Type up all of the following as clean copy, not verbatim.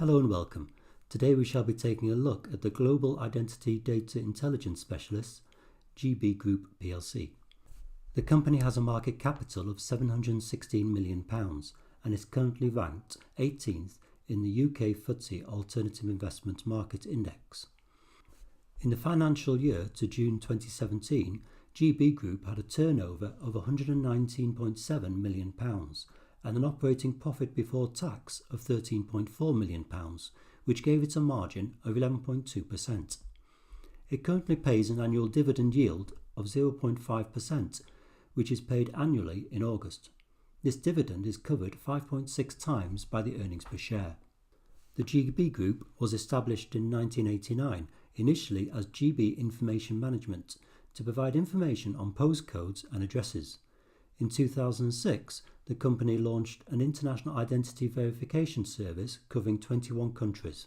Hello and welcome. Today we shall be taking a look at the Global Identity Data Intelligence Specialists, GB Group PLC. The company has a market capital of £716 million and is currently ranked 18th in the UK FTSE Alternative Investment Market Index. In the financial year to June 2017, GB Group had a turnover of £119.7 million and an operating profit before tax of £13.4 million, which gave it a margin of 11.2%. It currently pays an annual dividend yield of 0.5%, which is paid annually in August. This dividend is covered 5.6 times by the earnings per share. The GB Group was established in 1989, initially as GB Information Management, to provide information on postcodes and addresses. In 2006, the company launched an international identity verification service covering 21 countries.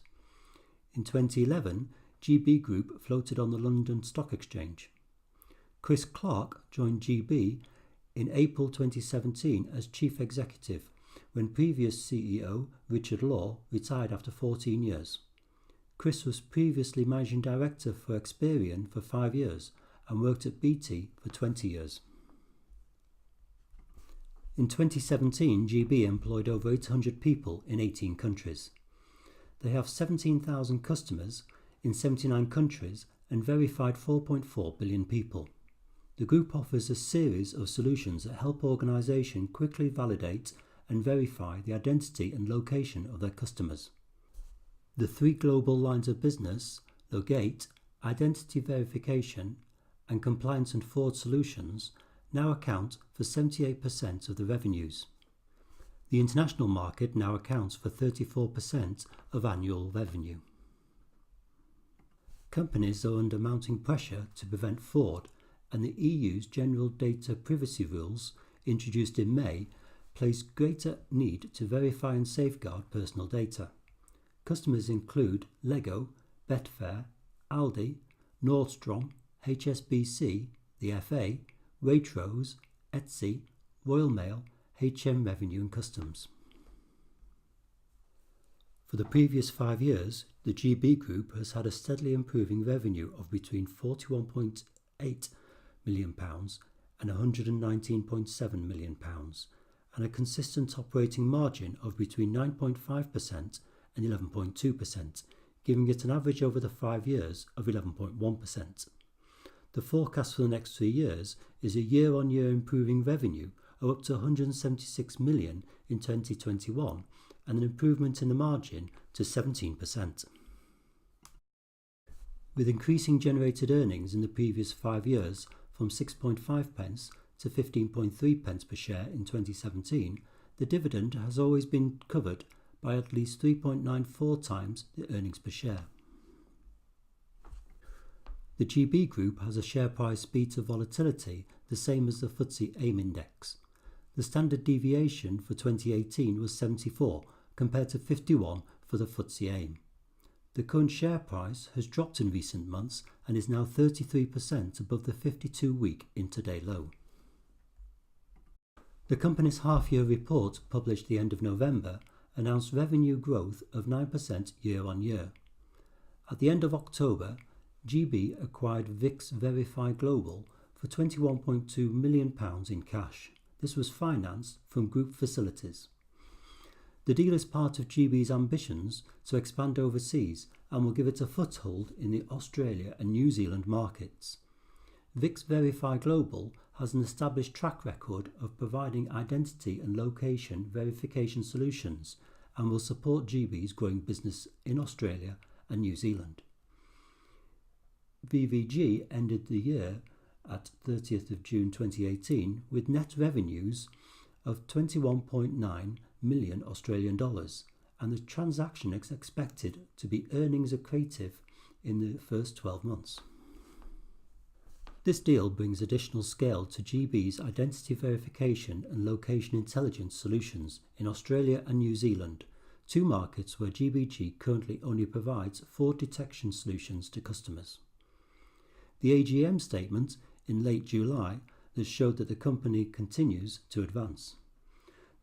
In 2011, GB Group floated on the London Stock Exchange. Chris Clark joined GB in April 2017 as Chief Executive, when previous CEO Richard Law retired after 14 years. Chris was previously Managing Director for Experian for 5 years and worked at BT for 20 years. In 2017, GB employed over 800 people in 18 countries. They have 17,000 customers in 79 countries and verified 4.4 billion people. The group offers a series of solutions that help organisations quickly validate and verify the identity and location of their customers. The three global lines of business, Logate, Identity Verification, and Compliance and Fraud Solutions, now account for 78% of the revenues. The international market now accounts for 34% of annual revenue. Companies are under mounting pressure to prevent fraud, and the EU's General Data Privacy Rules, introduced in May, place greater need to verify and safeguard personal data. Customers include Lego, Betfair, Aldi, Nordstrom, HSBC, the FA, Waitrose, Etsy, Royal Mail, HM Revenue and Customs. For the previous 5 years, the GB Group has had a steadily improving revenue of between £41.8 million and £119.7 million, and a consistent operating margin of between 9.5% and 11.2%, giving it an average over the 5 years of 11.1%. The forecast for the next 3 years is a year-on-year improving revenue of up to £176 million in 2021 and an improvement in the margin to 17%. With increasing generated earnings in the previous 5 years from 6.5 pence to 15.3 pence per share in 2017, the dividend has always been covered by at least 3.94 times the earnings per share. The GB Group has a share price beta volatility the same as the FTSE AIM index. The standard deviation for 2018 was 74 compared to 51 for the FTSE AIM. The current share price has dropped in recent months and is now 33% above the 52-week intraday low. The company's half-year report, published the end of November, announced revenue growth of 9% year-on-year. At the end of October, GB acquired VIX Verify Global for £21.2 million in cash. This was financed from group facilities. The deal is part of GB's ambitions to expand overseas and will give it a foothold in the Australia and New Zealand markets. VIX Verify Global has an established track record of providing identity and location verification solutions and will support GB's growing business in Australia and New Zealand. VVG ended the year at 30th of June 2018 with net revenues of $21.9 million Australian dollars, and the transaction is expected to be earnings accretive in the first 12 months. This deal brings additional scale to GB's identity verification and location intelligence solutions in Australia and New Zealand, two markets where GBG currently only provides fraud detection solutions to customers. The AGM statement in late July that showed that the company continues to advance.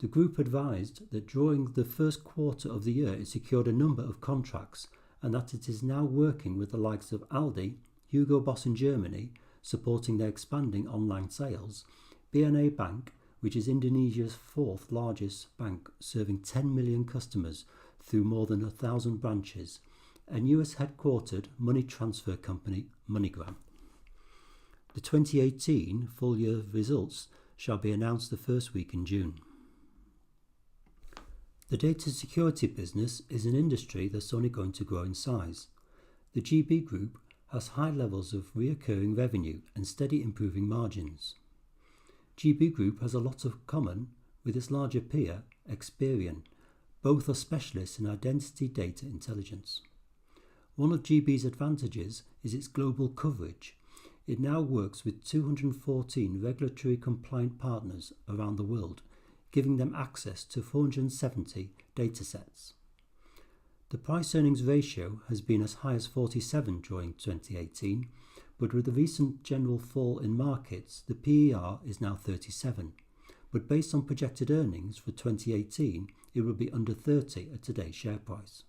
The group advised that during the first quarter of the year it secured a number of contracts and that it is now working with the likes of Aldi, Hugo Boss in Germany, supporting their expanding online sales, BNA Bank, which is Indonesia's fourth largest bank, serving 10 million customers through more than 1,000 branches, and US headquartered money transfer company MoneyGram. The 2018 full year results shall be announced the first week in June. The data security business is an industry that's only going to grow in size. The GB Group has high levels of recurring revenue and steady improving margins. GB Group has a lot of common with its larger peer, Experian. Both are specialists in identity data intelligence. One of GB's advantages is its global coverage. It now works with 214 regulatory compliant partners around the world, giving them access to 470 datasets. The price-earnings ratio has been as high as 47 during 2018, but with the recent general fall in markets, the PER is now 37. But based on projected earnings for 2018, it will be under 30 at today's share price.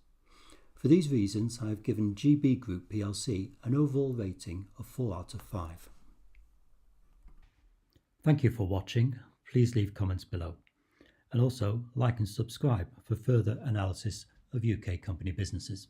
For these reasons, I have given GB Group PLC an overall rating of 4 out of 5. Thank you for watching. Please leave comments below. And also like and subscribe for further analysis of UK company businesses.